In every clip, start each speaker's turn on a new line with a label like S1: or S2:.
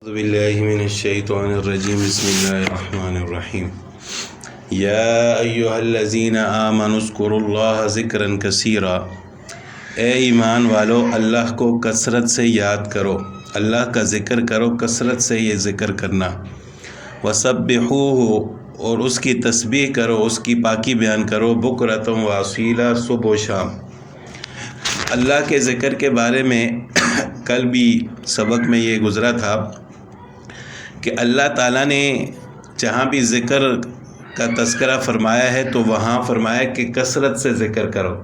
S1: اعوذ باللہ من الشیطان الرجیم بسم اللہ الرحمن الرحیم یا ایہا الذین آمنوا اذکروا اللہ ذکرا کثیرا، اے ایمان والو اللہ کو کثرت سے یاد کرو، اللہ کا ذکر کرو، کثرت سے یہ ذکر کرنا۔ وسبحوہ، اور اس کی تسبیح کرو، اس کی پاکی بیان کرو، بکرۃ و اصیلا، صبح و شام۔ اللہ کے ذکر کے بارے میں کل بھی سبق میں یہ گزرا تھا کہ اللہ تعالیٰ نے جہاں بھی ذکر کا تذکرہ فرمایا ہے تو وہاں فرمایا کہ کثرت سے ذکر کرو،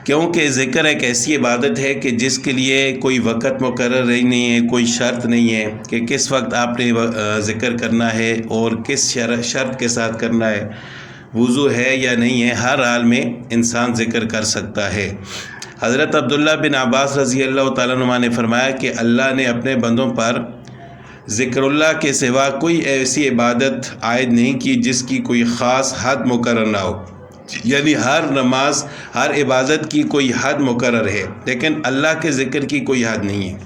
S1: کیونکہ ذکر ایک ایسی عبادت ہے کہ جس کے لیے کوئی وقت مقرر نہیں ہے، کوئی شرط نہیں ہے کہ کس وقت آپ نے ذکر کرنا ہے اور کس شرط کے ساتھ کرنا ہے، وضو ہے یا نہیں ہے، ہر حال میں انسان ذکر کر سکتا ہے۔ حضرت عبداللہ بن عباس رضی اللہ تعالیٰ عنہ نے فرمایا کہ اللہ نے اپنے بندوں پر ذکر اللہ کے سوا کوئی ایسی عبادت عائد نہیں کی جس کی کوئی خاص حد مقرر نہ ہو، یعنی ہر نماز، ہر عبادت کی کوئی حد مقرر ہے لیکن اللہ کے ذکر کی کوئی حد نہیں ہے۔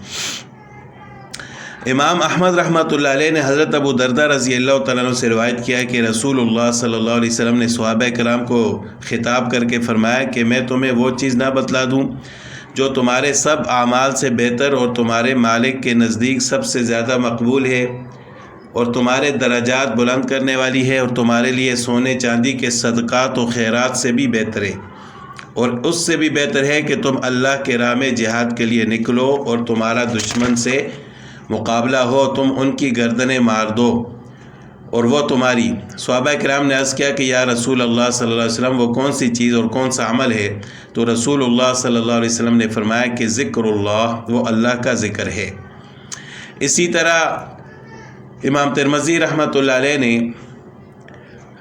S1: امام احمد رحمۃ اللہ علیہ نے حضرت ابو درداء رضی اللہ تعالیٰ عنہ سے روایت کیا کہ رسول اللہ صلی اللہ علیہ وسلم نے صحابہ کرام کو خطاب کر کے فرمایا کہ میں تمہیں وہ چیز نہ بتلا دوں جو تمہارے سب اعمال سے بہتر اور تمہارے مالک کے نزدیک سب سے زیادہ مقبول ہے اور تمہارے درجات بلند کرنے والی ہے اور تمہارے لیے سونے چاندی کے صدقات و خیرات سے بھی بہتر ہے، اور اس سے بھی بہتر ہے کہ تم اللہ کے راہ میں جہاد کے لیے نکلو اور تمہارا دشمن سے مقابلہ ہو، تم ان کی گردنیں مار دو اور وہ تمہاری۔ صحابہ کرام نے عرض کیا کہ یا رسول اللہ صلی اللہ علیہ وسلم وہ کون سی چیز اور کون سا عمل ہے؟ تو رسول اللہ صلی اللہ علیہ وسلم نے فرمایا کہ ذکر اللہ، وہ اللہ کا ذکر ہے۔ اسی طرح امام ترمذی رحمۃ اللہ علیہ نے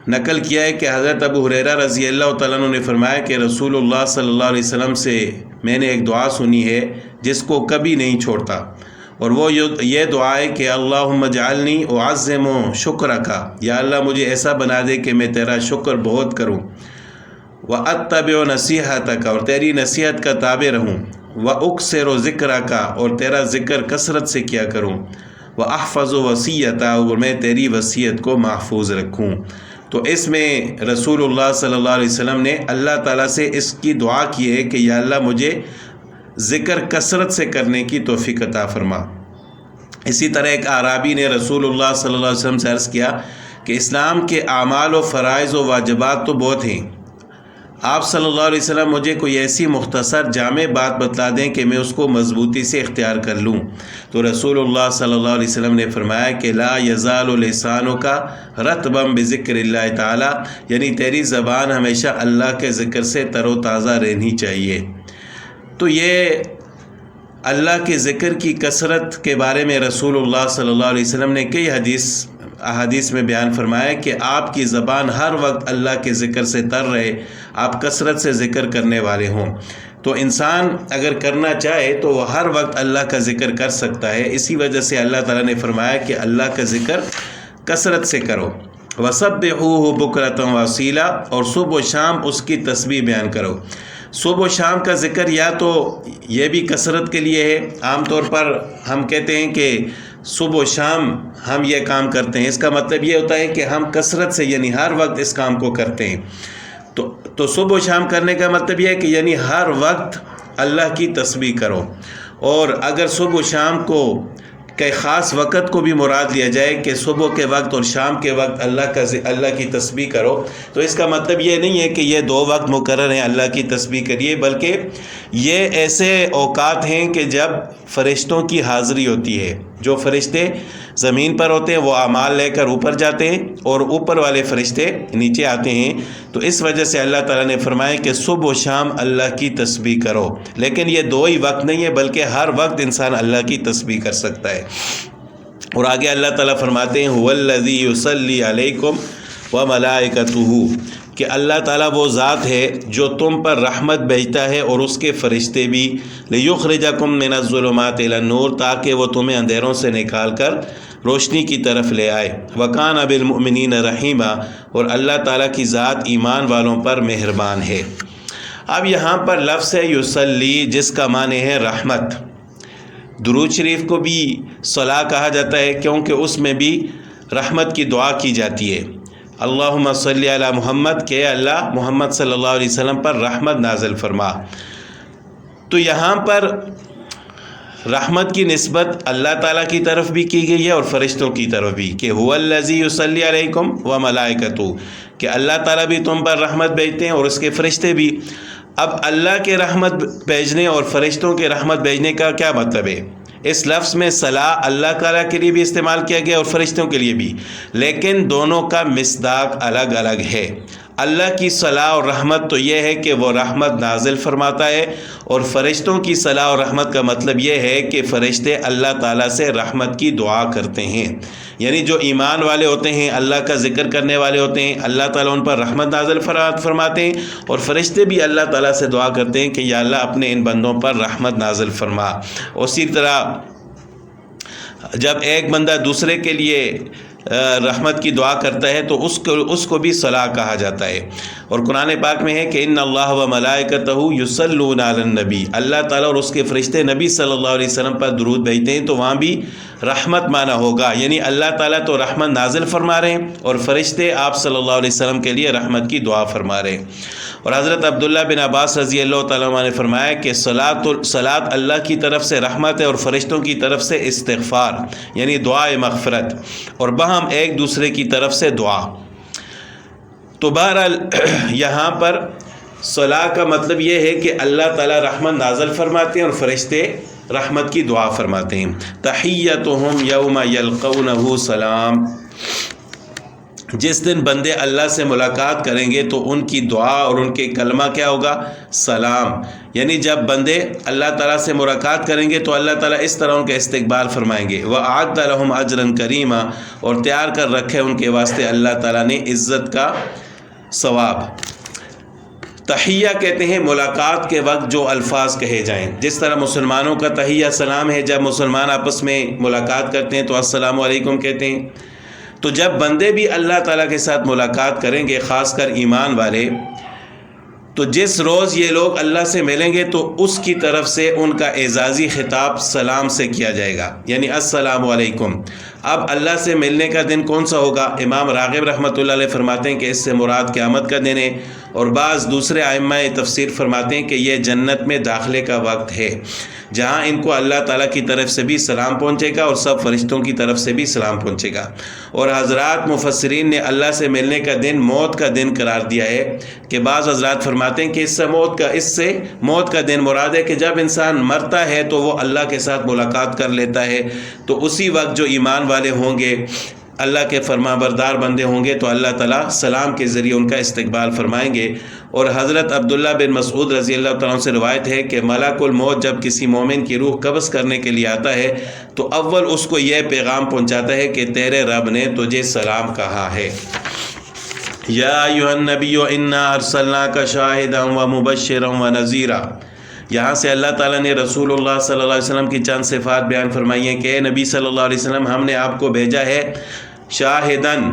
S1: نقل کیا ہے کہ حضرت ابو ہریرہ رضی اللہ تعالیٰ عنہ نے فرمایا کہ رسول اللہ صلی اللہ علیہ وسلم سے میں نے ایک دعا سنی ہے جس کو کبھی نہیں چھوڑتا، اور وہ یہ دعا ہے کہ اللہم اجعلنی اعظم شکرک، یا اللہ مجھے ایسا بنا دے کہ میں تیرا شکر بہت کروں، واتبع نصیحتک، اور تیری نصیحت کا تابع رہوں، واکثر ذکرک، اور تیرا ذکر کثرت سے کیا کروں، واحفظ وصیتک، اور میں تیری وصیت کو محفوظ رکھوں۔ تو اس میں رسول اللہ صلی اللہ علیہ وسلم نے اللہ تعالیٰ سے اس کی دعا کی ہے کہ یا اللہ مجھے ذکر کثرت سے کرنے کی توفیق عطا فرما۔ اسی طرح ایک اعرابی نے رسول اللہ صلی اللہ علیہ وسلم سے عرض کیا کہ اسلام کے اعمال و فرائض و واجبات تو بہت ہیں، آپ صلی اللہ علیہ وسلم مجھے کوئی ایسی مختصر جامع بات بتلا دیں کہ میں اس کو مضبوطی سے اختیار کر لوں۔ تو رسول اللہ صلی اللہ علیہ وسلم نے فرمایا کہ لا یزال لسانک رطبا بذکر اللہ تعالی، یعنی تیری زبان ہمیشہ اللہ کے ذکر سے تر و تازہ رہنی چاہیے۔ تو یہ اللہ کے ذکر کی کثرت کے بارے میں رسول اللہ صلی اللہ علیہ وسلم نے کئی احادیث میں بیان فرمایا کہ آپ کی زبان ہر وقت اللہ کے ذکر سے تر رہے، آپ کثرت سے ذکر کرنے والے ہوں۔ تو انسان اگر کرنا چاہے تو وہ ہر وقت اللہ کا ذکر کر سکتا ہے، اسی وجہ سے اللہ تعالیٰ نے فرمایا کہ اللہ کا ذکر کثرت سے کرو۔ وَسَبِّحُوهُ بُكْرَةً وَأَصِيلًا، اور صبح و شام اس کی تسبیح بیان کرو۔ صبح و شام کا ذکر یا تو یہ بھی کثرت کے لیے ہے، عام طور پر ہم کہتے ہیں کہ صبح و شام ہم یہ کام کرتے ہیں، اس کا مطلب یہ ہوتا ہے کہ ہم کثرت سے یعنی ہر وقت اس کام کو کرتے ہیں۔ تو صبح و شام کرنے کا مطلب یہ ہے کہ یعنی ہر وقت اللہ کی تسبیح کرو، اور اگر صبح و شام کو کہ خاص وقت کو بھی مراد لیا جائے کہ صبح کے وقت اور شام کے وقت اللہ کی تسبیح کرو، تو اس کا مطلب یہ نہیں ہے کہ یہ دو وقت مقرر ہیں اللہ کی تسبیح کریے، بلکہ یہ ایسے اوقات ہیں کہ جب فرشتوں کی حاضری ہوتی ہے، جو فرشتے زمین پر ہوتے ہیں وہ اعمال لے کر اوپر جاتے ہیں اور اوپر والے فرشتے نیچے آتے ہیں، تو اس وجہ سے اللہ تعالیٰ نے فرمایا کہ صبح و شام اللہ کی تسبیح کرو، لیکن یہ دو ہی وقت نہیں ہے بلکہ ہر وقت انسان اللہ کی تسبیح کر سکتا ہے۔ اور آگے اللہ تعالیٰ فرماتے ہیں هو الذی یصلی علیکم وملائکتہ، کہ اللہ تعالیٰ وہ ذات ہے جو تم پر رحمت بھیجتا ہے اور اس کے فرشتے بھی، لیخرجکم من الظلمات الی النور، تاکہ وہ تمہیں اندھیروں سے نکال کر روشنی کی طرف لے آئے، وکان بالمؤمنین رحیما، اور اللہ تعالیٰ کی ذات ایمان والوں پر مہربان ہے۔ اب یہاں پر لفظ ہے یصلی، جس کا معنی ہے رحمت۔ درود شریف کو بھی صلاح کہا جاتا ہے کیونکہ اس میں بھی رحمت کی دعا کی جاتی ہے۔ اللہم صلی علی محمد، کہ اللہ محمد صلی اللہ علیہ وسلم پر رحمت نازل فرما۔ تو یہاں پر رحمت کی نسبت اللہ تعالیٰ کی طرف بھی کی گئی ہے اور فرشتوں کی طرف بھی، کہ هو الذی یصلی علیکم وملائکتہ، کہ اللہ تعالیٰ بھی تم پر رحمت بھیجتے ہیں اور اس کے فرشتے بھی۔ اب اللہ کے رحمت بھیجنے اور فرشتوں کے رحمت بھیجنے کا کیا مطلب ہے؟ اس لفظ میں صلاح اللہ تعالیٰ کے لیے بھی استعمال کیا گیا اور فرشتوں کے لیے بھی، لیکن دونوں کا مصداق الگ الگ ہے۔ اللہ کی صلاح اور رحمت تو یہ ہے کہ وہ رحمت نازل فرماتا ہے، اور فرشتوں کی صلاح اور رحمت کا مطلب یہ ہے کہ فرشتے اللہ تعالیٰ سے رحمت کی دعا کرتے ہیں۔ یعنی جو ایمان والے ہوتے ہیں، اللہ کا ذکر کرنے والے ہوتے ہیں، اللہ تعالیٰ ان پر رحمت نازل فرماتے ہیں، اور فرشتے بھی اللہ تعالیٰ سے دعا کرتے ہیں کہ یا اللہ اپنے ان بندوں پر رحمت نازل فرما۔ اسی طرح جب ایک بندہ دوسرے کے لیے رحمت کی دعا کرتا ہے تو اس کو بھی صلاح کہا جاتا ہے۔ اور قرآن پاک میں ہے کہ ان اللہ و ملائکتہ یصلون علی النبی، اللہ تعالیٰ اور اس کے فرشتے نبی صلی اللہ علیہ وسلم پر درود بھیجتے ہیں، تو وہاں بھی رحمت مانا ہوگا، یعنی اللہ تعالیٰ تو رحمت نازل فرما رہے ہیں اور فرشتے آپ صلی اللہ علیہ وسلم کے لیے رحمت کی دعا فرما رہے ہیں۔ اور حضرت عبداللہ بن عباس رضی اللہ تعالیٰ عنہ نے فرمایا کہ صلاۃ اللہ کی طرف سے رحمت ہے اور فرشتوں کی طرف سے استغفار، یعنی دعائے مغفرت، اور باہم ایک دوسرے کی طرف سے دعا۔ تو بہرحال یہاں پر صلاح کا مطلب یہ ہے کہ اللہ تعالیٰ رحمت نازل فرماتے ہیں اور فرشتے رحمت کی دعا فرماتے ہیں۔ تحیتہم یوم یلقونہ سلام، جس دن بندے اللہ سے ملاقات کریں گے تو ان کی دعا اور ان کے کلمہ کیا ہوگا؟ سلام۔ یعنی جب بندے اللہ تعالیٰ سے ملاقات کریں گے تو اللہ تعالیٰ اس طرح ان کا استقبال فرمائیں گے، وَأَعَدَّ لَهُمْ أَجْرًا كَرِيمًا، اور تیار کر رکھے ان کے واسطے اللہ تعالیٰ نے عزت کا ثواب۔ تحیہ کہتے ہیں ملاقات کے وقت جو الفاظ کہے جائیں، جس طرح مسلمانوں کا تحیہ سلام ہے، جب مسلمان آپس میں ملاقات کرتے ہیں تو السلام علیکم کہتے ہیں۔ تو جب بندے بھی اللہ تعالیٰ کے ساتھ ملاقات کریں گے، خاص کر ایمان والے، تو جس روز یہ لوگ اللہ سے ملیں گے تو اس کی طرف سے ان کا اعزازی خطاب سلام سے کیا جائے گا، یعنی السلام علیکم۔ اب اللہ سے ملنے کا دن کون سا ہوگا؟ امام راغب رحمۃ اللہ علیہ فرماتے ہیں کہ اس سے مراد قیامت کا دن ہے، اور بعض دوسرے ائمہ تفسیر فرماتے ہیں کہ یہ جنت میں داخلے کا وقت ہے، جہاں ان کو اللہ تعالیٰ کی طرف سے بھی سلام پہنچے گا اور سب فرشتوں کی طرف سے بھی سلام پہنچے گا۔ اور حضرات مفسرین نے اللہ سے ملنے کا دن موت کا دن قرار دیا ہے، کہ بعض حضرات فرماتے ہیں کہ اس سے موت کا دن مراد ہے کہ جب انسان مرتا ہے تو وہ اللہ کے ساتھ ملاقات کر لیتا ہے، تو اسی وقت جو ایمان والے ہوں گے، اللہ کے فرما بردار بندے ہوں گے، تو اللہ تعالیٰ سلام کے ذریعے ان کا استقبال فرمائیں گے۔ اور حضرت عبداللہ بن مسعود رضی اللہ تعالیٰ عنہ سے روایت ہے کہ ملک الموت جب کسی مومن کی روح قبض کرنے کے لیے آتا ہے تو اول اس کو یہ پیغام پہنچاتا ہے کہ تیرے رب نے تجھے سلام کہا ہے۔ یا ایھا النبی انا ارسلناک شاہدا ومبشرا ونذیرا، یہاں سے اللہ تعالیٰ نے رسول اللہ صلی اللہ علیہ وسلم کی چند صفات بیان فرمائی ہیں کہ اے نبی صلی اللہ علیہ وسلم، ہم نے آپ کو بھیجا ہے شاہدن،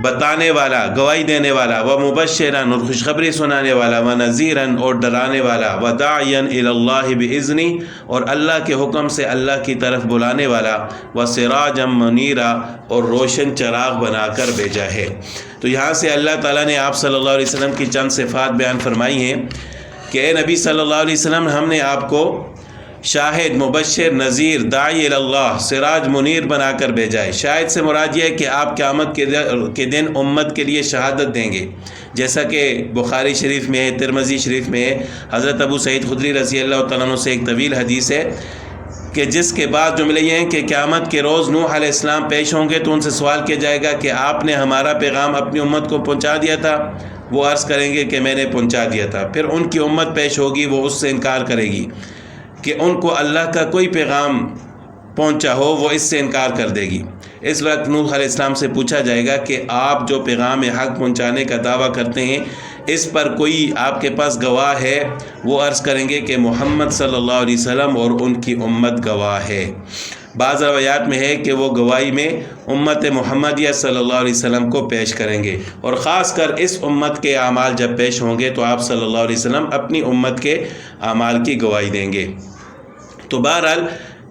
S1: بتانے والا، گواہی دینے والا، ومبشرن، اور خوشخبری سنانے والا، ونذیرن، اور ڈرانے والا، وداعیا الی اللہ باذنہ، اور اللہ کے حکم سے اللہ کی طرف بلانے والا، وسراجا منیرا، اور روشن چراغ بنا کر بھیجا ہے۔ تو یہاں سے اللہ تعالیٰ نے آپ صلی اللہ علیہ وسلم کی چند صفات بیان فرمائی ہیں کہ اے نبی صلی اللہ علیہ وسلم، ہم نے آپ کو شاہد، مبشر، نذیر، داعی اللہ، سراج منیر بنا کر بھیجا ہے۔ شاہد سے مراد یہ ہے کہ آپ قیامت کے دن امت کے لیے شہادت دیں گے، جیسا کہ بخاری شریف میں ہے، ترمذی شریف میں ہے۔ حضرت ابو سعید خدری رضی اللہ تعالیٰ عنہ سے ایک طویل حدیث ہے کہ جس کے بعد جملے یہ ہیں کہ قیامت کے روز نوح علیہ السلام پیش ہوں گے تو ان سے سوال کیا جائے گا کہ آپ نے ہمارا پیغام اپنی امت کو پہنچا دیا تھا؟ وہ عرض کریں گے کہ میں نے پہنچا دیا تھا۔ پھر ان کی امت پیش ہوگی، وہ اس سے انکار کرے گی کہ ان کو اللہ کا کوئی پیغام پہنچا ہو، وہ اس سے انکار کر دے گی۔ اس وقت نوح علیہ السلام سے پوچھا جائے گا کہ آپ جو پیغام حق پہنچانے کا دعویٰ کرتے ہیں، اس پر کوئی آپ کے پاس گواہ ہے؟ وہ عرض کریں گے کہ محمد صلی اللہ علیہ وسلم اور ان کی امت گواہ ہے۔ بعض روایات میں ہے کہ وہ گواہی میں امت محمدیہ صلی اللہ علیہ وسلم کو پیش کریں گے، اور خاص کر اس امت کے اعمال جب پیش ہوں گے تو آپ صلی اللہ علیہ وسلم اپنی امت کے اعمال کی گواہی دیں گے۔ تو بہرحال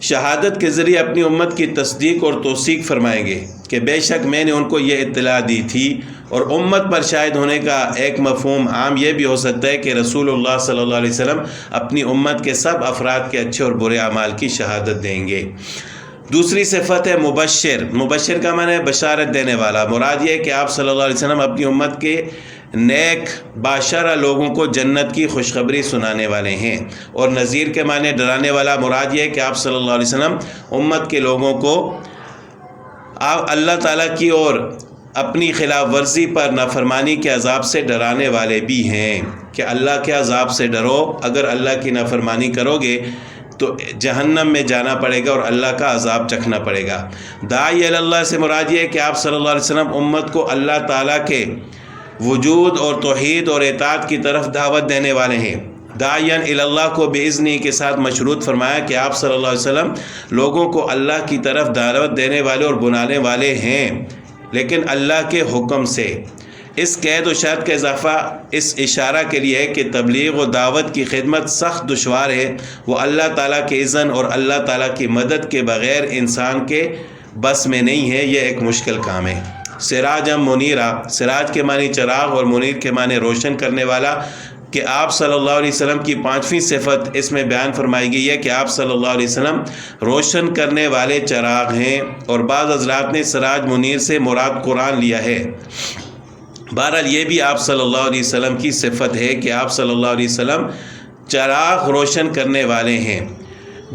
S1: شہادت کے ذریعے اپنی امت کی تصدیق اور توثیق فرمائیں گے کہ بے شک میں نے ان کو یہ اطلاع دی تھی۔ اور امت پر شاہد ہونے کا ایک مفہوم عام یہ بھی ہو سکتا ہے کہ رسول اللہ صلی اللہ علیہ وسلم اپنی امت کے سب افراد کے اچھے اور برے اعمال کی شہادت دیں گے۔ دوسری صفت ہے مبشر۔ مبشر کا معنی ہے بشارت دینے والا۔ مراد یہ ہے کہ آپ صلی اللہ علیہ وسلم اپنی امت کے نیک باشرہ لوگوں کو جنت کی خوشخبری سنانے والے ہیں۔ اور نذیر کے معنی ڈرانے والا۔ مراد یہ ہے کہ آپ صلی اللہ علیہ وسلم امت کے لوگوں کو اللہ تعالیٰ کی اور اپنی خلاف ورزی پر نافرمانی کے عذاب سے ڈرانے والے بھی ہیں کہ اللہ کے عذاب سے ڈرو، اگر اللہ کی نافرمانی کرو گے تو جہنم میں جانا پڑے گا اور اللہ کا عذاب چکھنا پڑے گا۔ داعی اللہ سے مراد یہ ہے کہ آپ صلی اللہ علیہ وسلم امت کو اللہ تعالیٰ کے وجود اور توحید اور اطاعت کی طرف دعوت دینے والے ہیں۔ داعین اللہ کو باذنی کے ساتھ مشروط فرمایا کہ آپ صلی اللہ علیہ وسلم لوگوں کو اللہ کی طرف دعوت دینے والے اور بلانے والے ہیں، لیکن اللہ کے حکم سے۔ اس قید و شرط کا اضافہ اس اشارہ کے لیے ہے کہ تبلیغ و دعوت کی خدمت سخت دشوار ہے، وہ اللہ تعالیٰ کے اذن اور اللہ تعالیٰ کی مدد کے بغیر انسان کے بس میں نہیں ہے، یہ ایک مشکل کام ہے۔ سراجم منیرہ، سراج کے معنی چراغ اور منیر کے معنی روشن کرنے والا، کہ آپ صلی اللہ علیہ وسلم کی پانچویں صفت اس میں بیان فرمائی گئی ہے کہ آپ صلی اللہ علیہ وسلم روشن کرنے والے چراغ ہیں، اور بعض حضرات نے سراج منیر سے مراد قرآن لیا ہے۔ بہرحال یہ بھی آپ صلی اللہ علیہ وسلم کی صفت ہے کہ آپ صلی اللہ علیہ وسلم چراغ روشن کرنے والے ہیں۔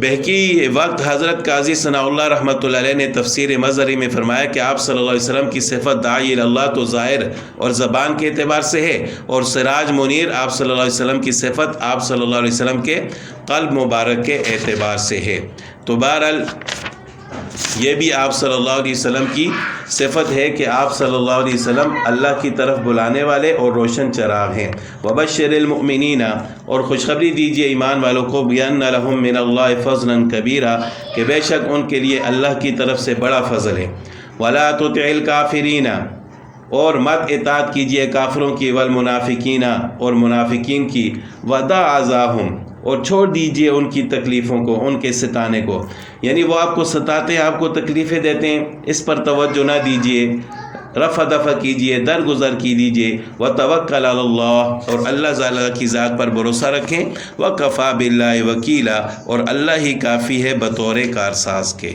S1: بہکی وقت حضرت قاضی ثناء اللہ رحمۃ اللہ علیہ نے تفسیر مظہری میں فرمایا کہ آپ صلی اللہ علیہ وسلم کی صفت داعی اللہ تو ظاہر اور زبان کے اعتبار سے ہے، اور سراج منیر آپ صلی اللہ علیہ وسلم کی صفت آپ صلی اللہ علیہ وسلم کے قلب مبارک کے اعتبار سے ہے۔ تو بہرحال یہ بھی آپ صلی اللہ علیہ وسلم کی صفت ہے کہ آپ صلی اللہ علیہ وسلم اللہ کی طرف بلانے والے اور روشن چراغ ہیں۔ وبشر المؤمنین، اور خوشخبری دیجیے ایمان والوں کو، بأن لهم من اللہ فضلا کبیرا، کہ بے شک ان کے لیے اللہ کی طرف سے بڑا فضل ہے۔ ولا تطع الکافرین، اور مت اطاعت کیجیے کافروں کی، والمنافقین، اور منافقین کی، ودع اذاہم، اور چھوڑ دیجئے ان کی تکلیفوں کو، ان کے ستانے کو، یعنی وہ آپ کو ستاتے ہیں، آپ کو تکلیفیں دیتے ہیں، اس پر توجہ نہ دیجئے، رفع دفع کیجئے، درگزر کی دیجئے۔ وتوکل علی اللہ، اور اللہ تعالیٰ کی ذات پر بھروسہ رکھیں۔ وکفیٰ باللہ وکیلا، اور اللہ ہی کافی ہے بطور کارساز کے۔